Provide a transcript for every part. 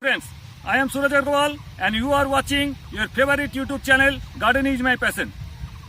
Friends, I am Suraj Agarwal and you are watching your favorite YouTube channel Gardening is my passion.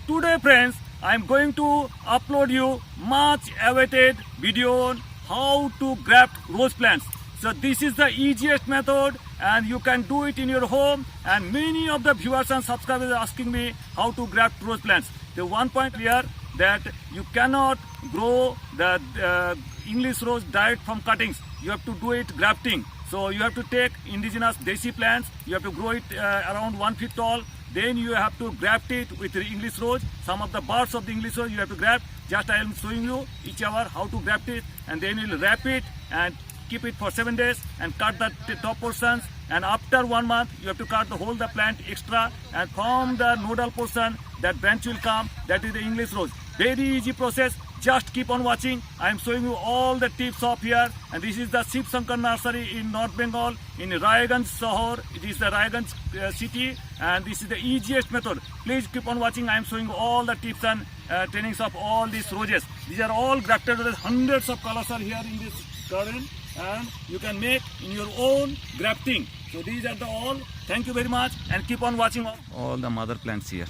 Today friends, I am going to upload you much awaited video on how to graft rose plants. So this is the easiest method and you can do it in your home, and many of the viewers and subscribers are asking me how to graft rose plants. The one point clear that you cannot grow the English rose direct from cuttings. You have to do it grafting. So you have to take indigenous Deshi plants, you have to grow it around 1 feet tall, then you have to graft it with the English rose. Some of the parts of the English rose you have to graft. Just I am showing you each hour how to graft it, and then you will wrap it and keep it for 7 days and cut the top portions, and after 1 month you have to cut the whole the plant extra, and from the nodal portion that branch will come, that is the English rose. Very easy process. Just keep on watching. I am showing you all the tips of here, and this is the Shiv Shankar nursery in North Bengal in Raiganj Shahar. It is the Raiganj city, and this is the easiest method. Please keep on watching. I am showing you all the tips and trainings of all these roses. These are all grafted roses. Hundreds of colors are here in this garden, and you can make in your own grafting. So these are the all. Thank you very much, and keep on watching all the mother plants here.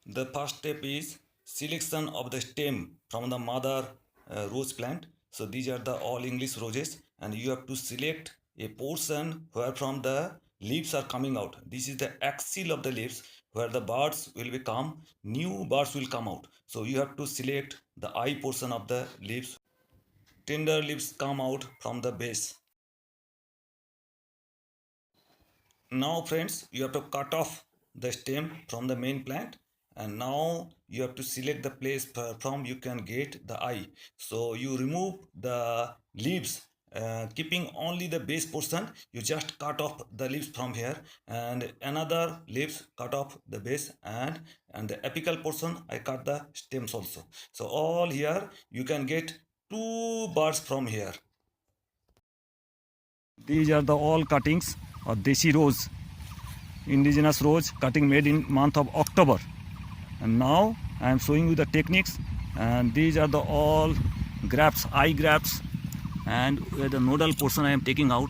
The first step is selection of the stem from the mother rose plant. So these are the all English roses, and you have to select a portion where from the leaves are coming out. This is the axil of the leaves where the buds will become, new buds will come out. So you have to select the eye portion of the leaves. Tender leaves come out from the base. Now friends, you have to cut off the stem from the main plant, and now you have to select the place from you can get the eye. So you remove the leaves, keeping only the base portion. You just cut off the leaves from here, and another leaves cut off the base, and the apical portion I cut the stems also. So all here you can get 2 buds from here. These are the all cuttings of Deshi rose, indigenous rose cutting made in month of October. And now I am showing you the techniques, and these are the all grafts, eye grafts, and where the nodal portion I am taking out.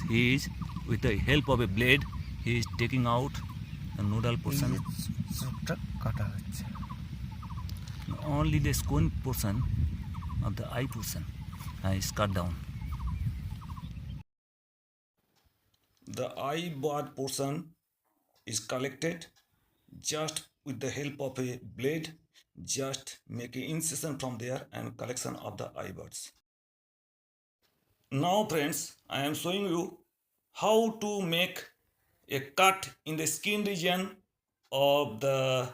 He is with the help of a blade, he is taking out the nodal portion. Only the scone portion of the eye portion is cut down. The eye bud portion is collected just with the help of a blade. Just make an incision from there and collection of the eye buds. Now friends, I am showing you how to make a cut in the skin region of the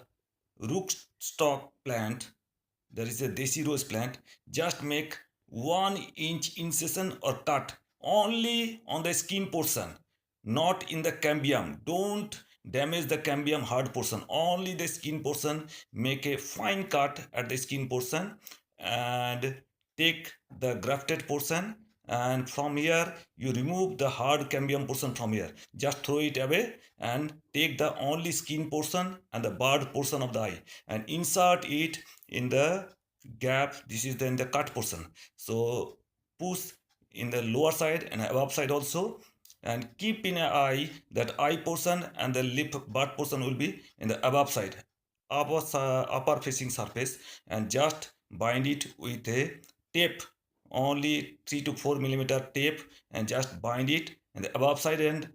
rootstock plant. There is a Deshi rose plant. Just make 1 inch incision or cut only on the skin portion, not in the cambium. Don't damage the cambium hard portion, only the skin portion. Make a fine cut at the skin portion and take the grafted portion, and from here you remove the hard cambium portion from here. Just throw it away and take the only skin portion and the bud portion of the eye and insert it in the gap. This is then the cut portion. So push in the lower side and above side also, and keep in an eye that eye portion and the lip bud portion will be in the above side, upper facing surface, and just bind it with a tape, only 3 to 4 millimeter tape, and just bind it in the above side and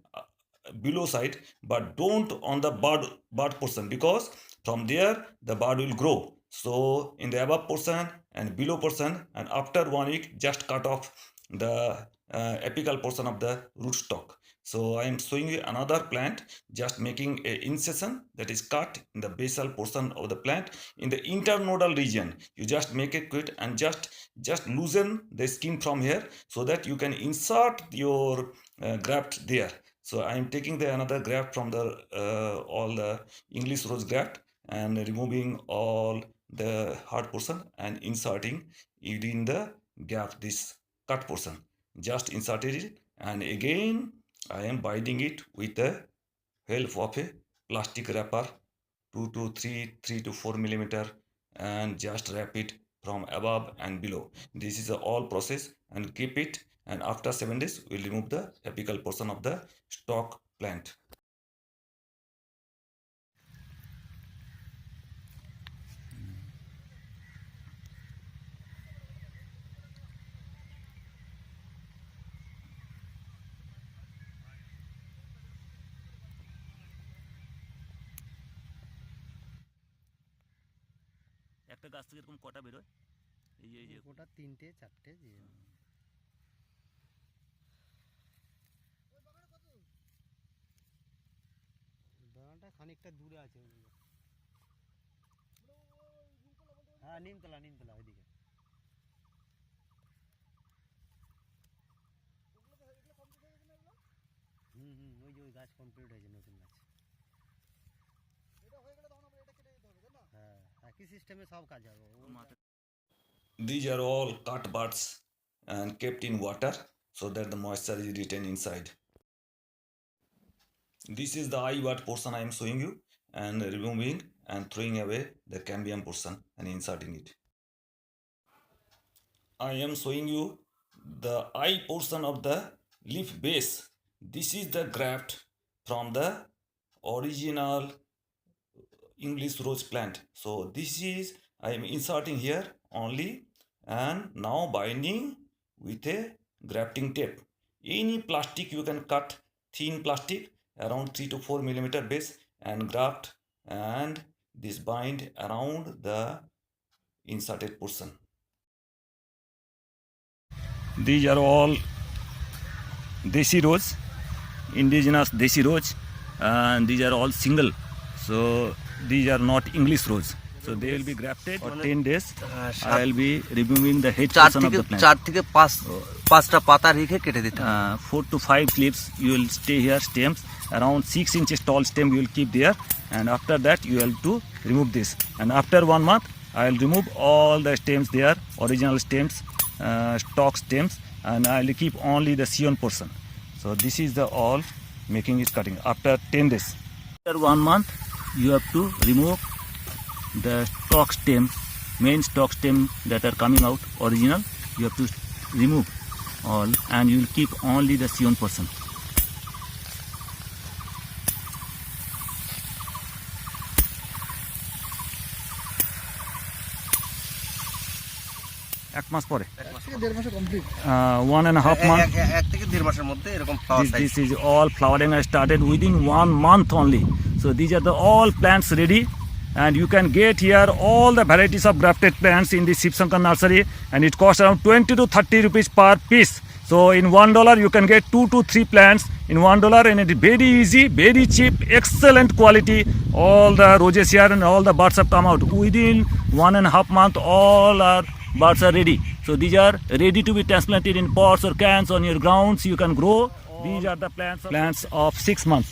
below side, but don't on the bud portion, because from there the bud will grow. So in the above portion and below portion, and after 1 week just cut off the apical portion of the rootstock. So I am showing you another plant, just making a incision, that is cut in the basal portion of the plant in the internodal region. You just make a cut and just loosen the skin from here so that you can insert your graft there. So I am taking the another graft from the all the English rose graft and removing all the hard portion and inserting it in the gap, this cut portion. Just inserted it, and again I am binding it with the help of a plastic wrapper 2 to 3 to 4 millimeter, and just wrap it from above and below. This is all process, and keep it, and after 7 days we'll remove the apical portion of the stalk plant. একটা গাছ থেকে এরকম কটা বেরোয়? এই যে ওটা 3টে 4টে যে বাগানটা খানিকটা দূরে আছে। হ্যাঁ, নিমতলা ওইদিকে। ওই যে ওই গাছ কমপ্লিট হয়েছে, নতুন গাছ। হ্যাঁ, একই সিস্টেমে সব কাজ হবে। These are all cut buds and kept in water so that the moisture is retained inside. This is the eye bud portion I am showing you, and removing and throwing away the cambium portion and inserting it. I am showing you the eye portion of the leaf base. This is the graft from the original English rose plant. So this is I am inserting here only, and now binding with a grafting tape. Any plastic you can cut, thin plastic around 3 to 4 millimeter base, and graft, and this bind around the inserted portion. These are all Deshi rose, indigenous Deshi rose, and these are all single. So these are not English rose. So they will be grafted for 10 days. I will be removing the head portion of the plant. 4 থেকে 5টা পাতা রেখে কেটে দিতে হবে। 4 to 5 leaves you will stay here, stems around 6 inches tall stem you will keep there, and after that you have to remove this, and after 1 month I will remove all the stems there, original stems, stalk stems, and I will keep only the scion portion. So this is the all making is cutting after 10 days. After 1 month you have to remove the stalk stem, main stalk stem that are coming out original. You have to remove all, and you will keep only the scion portion. এক মাস পরে 1.5 month, 1 থেকে 1.5 মাসের মধ্যে এরকম flower size. This is all flowering I started within 1 month only. So these are the all plants ready, and you can get here all the varieties of grafted plants in the Shiv Shankar nursery, and it costs around 20 to 30 rupees per piece. So in $1 you can get 2 to 3 plants in $1, and it is very easy, very cheap, excellent quality. All the roses here and all the buds have come out within 1.5 month. All our buds are ready. So these are ready to be transplanted in pots or cans on your grounds. You can grow. These are the plants of 6 months.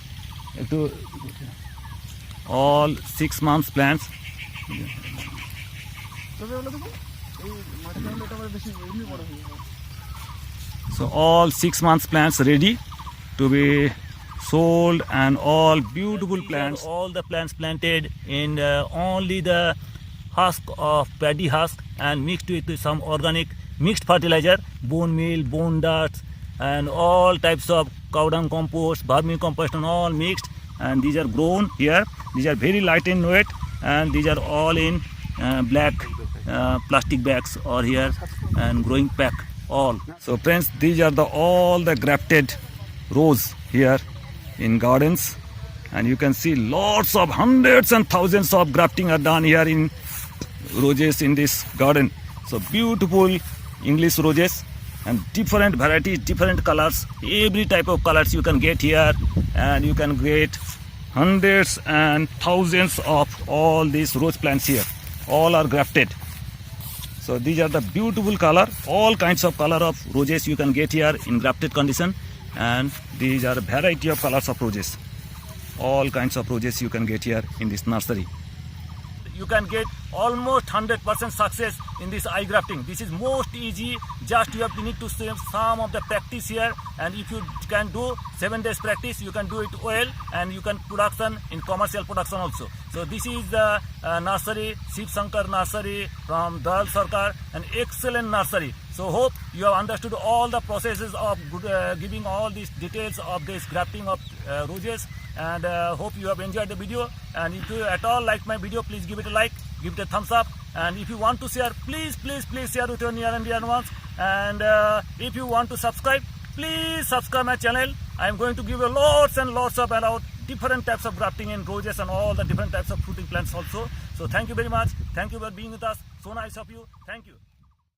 All 6 months plants. So all 6 months plants ready to be sold, and all beautiful plants. All the plants planted in only the husk of paddy husk, and mixed with some organic mixed fertilizer, bone meal, bone dirt, and all types of cow dung compost, vermicompost, and all mixed. And these are grown here. These are very light in weight, and these are all in black plastic bags or here, and growing pack all. So friends, these are all the grafted rose here in gardens, and you can see lots of hundreds and thousands of grafting are done here in roses in this garden. So beautiful English roses, and different varieties, different colors, every type of colors you can get here, and you can get hundreds and thousands of all these rose plants here. All are grafted. So these are the beautiful color, all kinds of color of roses you can get here in grafted condition, and these are variety of colors of roses. All kinds of roses you can get here in this nursery. you can get almost 100% success in this eye grafting. This is most easy. Just you have to need to save some of the practice here, and if you can do 7 days practice, you can do it well, and you can production in commercial production also. So this is the nursery, Shiv Shankar nursery from Dayal Sarkar, an excellent nursery. So hope you have understood all the processes of giving all these details of this grafting of roses, and hope you have enjoyed the video. And if you at all like my video, please give it a like, give it a thumbs up, and if you want to share, please share with your near and dear ones. And if you want to subscribe, please subscribe my channel. I am going to give you lots and lots of about different types of grafting in roses and all the different types of fruiting plants also. So thank you very much. Thank you for being with us. So nice of you. Thank you.